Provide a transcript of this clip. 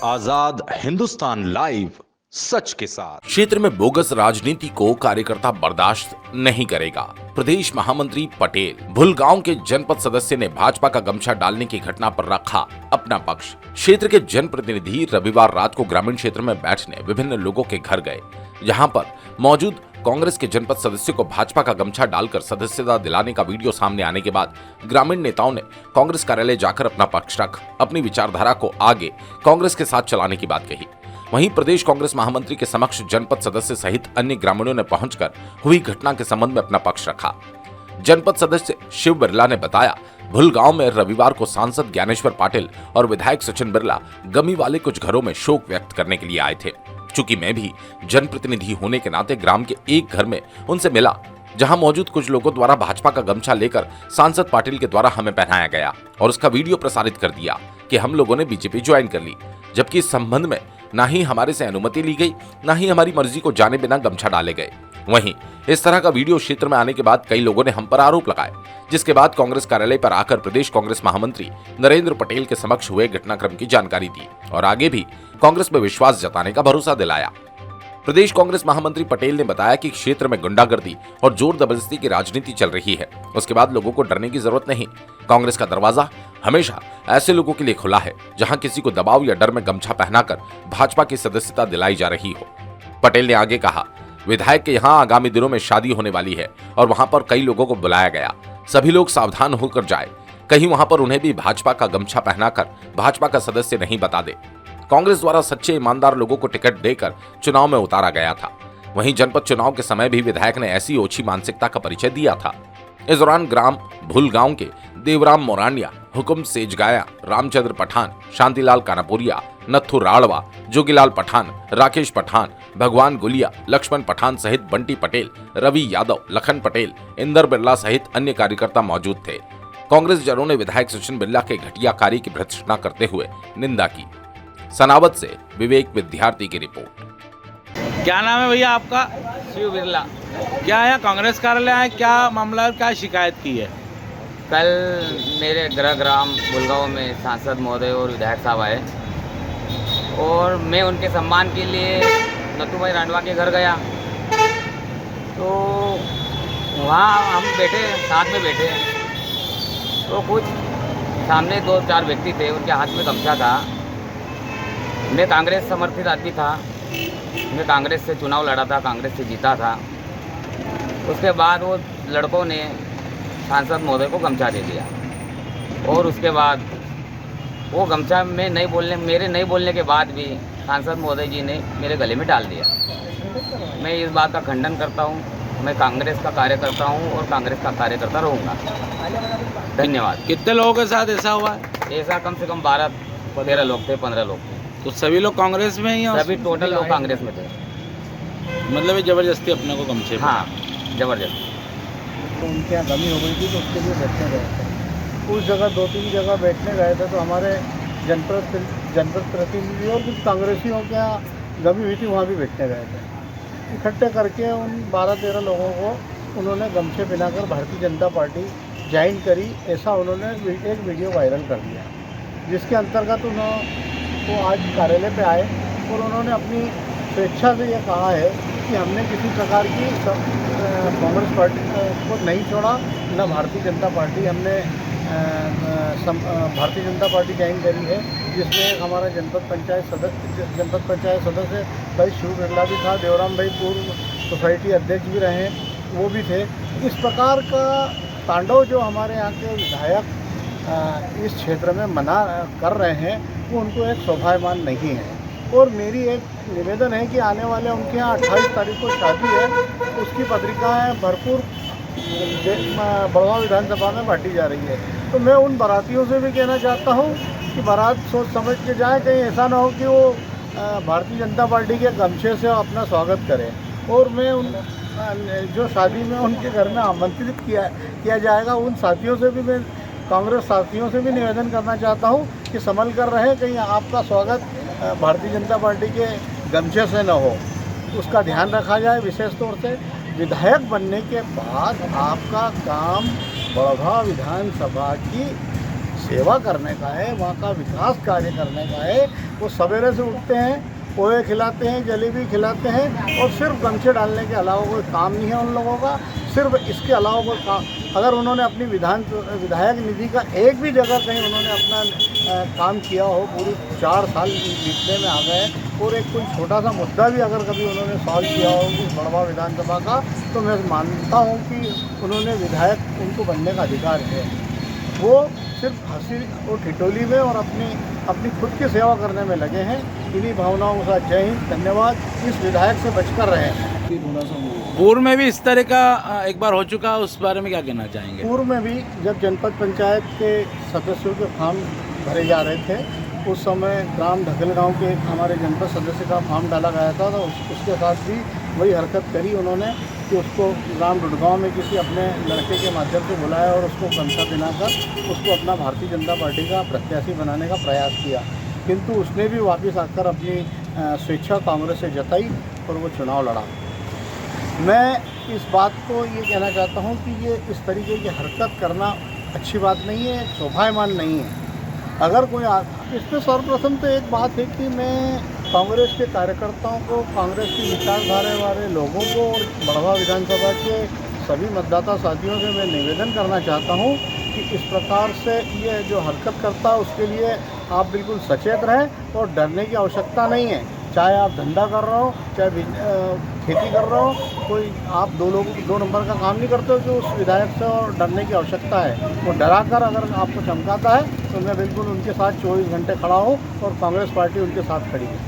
आजाद Hindustan live, सच के साथ। क्षेत्र में बोगस राजनीति को कार्यकर्ता बर्दाश्त नहीं करेगा। प्रदेश महामंत्री पटेल भुलगांव के जनपद सदस्य ने भाजपा का गमछा डालने की घटना पर रखा अपना पक्ष। क्षेत्र के जनप्रतिनिधि रविवार रात को ग्रामीण क्षेत्र में बैठने विभिन्न लोगों के घर गए, जहां पर मौजूद कांग्रेस के जनपद सदस्य को भाजपा का गमछा डालकर सदस्यता दिलाने का वीडियो सामने आने के बाद ग्रामीण नेताओं ने कांग्रेस कार्यालय जाकर अपना पक्ष रख अपनी विचारधारा को आगे कांग्रेस के साथ चलाने की बात कही। वहीं प्रदेश कांग्रेस महामंत्री के समक्ष जनपद सदस्य सहित अन्य ग्रामीणों ने पहुंचकर हुई घटना के संबंध में अपना पक्ष रखा। जनपद सदस्य शिव बिरला ने बताया, भुलगांव में रविवार को सांसद ज्ञानेश्वर पाटिल और विधायक सचिन बिरला गमी वाले कुछ घरों में शोक व्यक्त करने के लिए आए थे। चूंकि मैं भी जनप्रतिनिधि होने के नाते ग्राम के एक घर में उनसे मिला, जहां मौजूद कुछ लोगों द्वारा भाजपा का गमछा लेकर सांसद पाटिल के द्वारा हमें पहनाया गया और उसका वीडियो प्रसारित कर दिया कि हम लोगों ने बीजेपी ज्वाइन कर ली, जबकि इस संबंध में ना ही हमारे से अनुमति ली गई, ना ही हमारी मर्जी को जाने बिना गमछा डाले गए। वहीं इस तरह का वीडियो क्षेत्र में आने के बाद कई लोगों ने हम पर आरोप लगाए, जिसके बाद कांग्रेस कार्यालय पर आकर प्रदेश कांग्रेस महामंत्री नरेंद्र पटेल के समक्ष हुए घटनाक्रम की जानकारी दी और आगे भी कांग्रेस में विश्वास जताने का भरोसा दिलाया। प्रदेश कांग्रेस महामंत्री पटेल ने बताया कि क्षेत्र में गुंडागर्दी और जोर जबरदस्ती की राजनीति चल रही है, उसके बाद लोगों को डरने की जरूरत नहीं। कांग्रेस का दरवाजा हमेशा ऐसे लोगों के लिए खुला है जहां किसी को दबाव या डर में गमछा पहनाकर भाजपा की सदस्यता दिलाई जा रही हो। पटेल ने आगे कहा, विधायक के यहाँ आगामी दिनों में शादी होने वाली है और वहां पर कई लोगों को बुलाया गया। सभी लोग सावधान होकर जाए, कहीं वहां पर उन्हें भी भाजपा का गमछा पहनाकर भाजपा का सदस्य नहीं बता दे। कांग्रेस द्वारा सच्चे ईमानदार लोगों को टिकट देकर चुनाव में उतारा गया था। वहीं जनपद चुनाव के समय भी विधायक ने ऐसी ओछी मानसिकता का परिचय दिया था। इस दौरान ग्राम भुलगांव के देवराम मोरानिया, हुकुम सेजगाया, रामचंद्र पठान, शांतिलाल कानापुरिया, नत्थु राड़वा, जोगीलाल पठान, राकेश पठान, भगवान गुलिया, लक्ष्मण पठान सहित बंटी पटेल, रवि यादव, लखन पटेल, इंदर बिरला सहित अन्य कार्यकर्ता मौजूद थे। कांग्रेस जनों ने विधायक सचिन बिरला के घटिया कार्य की भर्त्सना करते हुए निंदा की। सनावत से विवेक विद्यार्थी की रिपोर्ट। क्या नाम है भैया आपका? शिव बिरला। क्या है कांग्रेस कार्यालय है, क्या मामला है, क्या शिकायत की है? कल मेरे गृह ग्राम भुलगांव में सांसद महोदय और विधायक साहब आए और मैं उनके सम्मान के लिए नथु भाई रांडवा के घर गया, तो वहाँ हम बैठे, साथ में बैठे, तो कुछ सामने 2-4 व्यक्ति थे, उनके हाथ में गमछा था। मैं कांग्रेस समर्थित आदमी था, मैं कांग्रेस से चुनाव लड़ा था, कांग्रेस से जीता था। उसके बाद वो लड़कों ने सांसद महोदय को गमछा दे दिया और उसके बाद वो गमछा मेरे नहीं बोलने के बाद भी सांसद महोदय जी ने मेरे गले में डाल दिया। मैं इस बात का खंडन करता हूँ। मैं कांग्रेस का कार्यकर्ता हूँ और कांग्रेस का कार्यकर्ता रहूँगा। धन्यवाद। कितने लोगों के साथ ऐसा हुआ है? ऐसा कम से कम 12-13 लोग थे, 15 लोग थे। तो सभी लोग कांग्रेस में ही हैं? सभी टोटल लोग कांग्रेस में थे। मतलब ये जबरदस्ती अपने को गमछे? हाँ, जबरदस्ती। तो उनके यहाँ गमी हो गई थी, तो उसके लिए बैठने गए थे। उस जगह 2-3 जगह बैठने गए थे, तो हमारे जनपद प्रतिनिधि और कुछ कांग्रेसियों के यहाँ गमी हुई थी, वहाँ भी बैठने गए थे। इकट्ठे करके उन 12-13 लोगों को उन्होंने गमछे पहनाकर भारतीय जनता पार्टी ज्वाइन करी, ऐसा उन्होंने एक वीडियो वायरल कर दिया, जिसके अंतर्गत वो आज कार्यालय पे आए और उन्होंने अपनी स्वेच्छा से ये कहा है कि हमने किसी प्रकार की कांग्रेस पार्टी को नहीं छोड़ा, न भारतीय जनता पार्टी। हमने भारतीय जनता पार्टी ज्वाइन करी है, जिसमें एक हमारा जनपद पंचायत सदस्य भाई शिव बिरला भी था, देवराम भाई पूर्व सोसाइटी अध्यक्ष भी रहे, वो भी थे। इस प्रकार का तांडव जो हमारे यहाँ के विधायक इस क्षेत्र में मना कर रहे हैं, वो उनको एक शोभायमान नहीं है। और मेरी एक निवेदन है कि आने वाले उनके यहाँ 28 तारीख को शादी है, उसकी पत्रिकाएं भरपूर बड़वा विधानसभा में बांटी जा रही है। तो मैं उन बारातियों से भी कहना चाहता हूँ कि बारात सोच समझ के जाए, कहीं ऐसा ना हो कि वो भारतीय जनता पार्टी के गमछे से अपना स्वागत करें। और मैं उन जो शादी में उनके घर में आमंत्रित किया जाएगा, उन साथियों से भी मैं कांग्रेस साथियों से भी निवेदन करना चाहता हूं कि संभल कर रहे, कहीं आपका स्वागत भारतीय जनता पार्टी के गमछे से न हो, उसका ध्यान रखा जाए। विशेष तौर से विधायक बनने के बाद आपका काम बड़वा विधानसभा की सेवा करने का है, वहाँ का विकास कार्य करने का है। वो सवेरे से उठते हैं, पोहे खिलाते हैं, जलेबी खिलाते हैं और सिर्फ गमछे डालने के अलावा कोई काम नहीं है उन लोगों का। सिर्फ इसके अलावा कोई काम, अगर उन्होंने अपनी विधायक निधि का एक भी जगह कहीं उन्होंने अपना काम किया हो, पूरी 4 साल बीतने में आ गए, और एक कोई छोटा सा मुद्दा भी अगर कभी उन्होंने सॉल्व किया हो उस बड़वा विधानसभा का, तो मैं मानता हूँ कि उन्होंने विधायक उनको बनने का अधिकार है। वो सिर्फ हंसी और ठिठोली में और अपनी खुद की सेवा करने में लगे हैं। इन्हीं भावनाओं के साथ जय हिंद, धन्यवाद। इस विधायक से बचकर रहें। पूर्व में भी इस तरह का एक बार हो चुका, उस बारे में क्या कहना चाहेंगे? पूर्व में भी जब जनपद पंचायत के सदस्यों के फॉर्म भरे जा रहे थे, उस समय ग्राम ढकेल गांव के हमारे जनपद सदस्य का फॉर्म डाला गया था, तो उसके साथ भी वही हरकत करी उन्होंने कि उसको ग्राम डुडगांव में किसी अपने लड़के के माध्यम से बुलाया और उसको गमछा दिलाकर उसको अपना भारतीय जनता पार्टी का प्रत्याशी बनाने का प्रयास किया। किंतु उसने भी वापस आकर अपनी स्वेच्छा कांग्रेस से जताई और वो चुनाव लड़ा। मैं इस बात को ये कहना चाहता हूँ कि ये इस तरीके की हरकत करना अच्छी बात नहीं है, शोभायमान नहीं है। अगर कोई इसमें सर्वप्रथम तो एक बात है कि मैं कांग्रेस के कार्यकर्ताओं को, कांग्रेस की विचारधारा वाले लोगों को और बड़वा विधानसभा के सभी मतदाता साथियों से मैं निवेदन करना चाहता हूँ कि इस प्रकार से ये जो हरकत करता है उसके लिए आप बिल्कुल सचेत रहें और डरने की आवश्यकता नहीं है। चाहे आप धंधा कर रहे हो, चाहे खेती कर रहे हो, कोई आप दो नंबर का काम नहीं करते हो कि उस विधायक से और डरने की आवश्यकता है। वो डराकर अगर आपको चमकाता है तो मैं बिल्कुल उनके साथ 24 घंटे खड़ा हूँ और कांग्रेस पार्टी उनके साथ खड़ी है।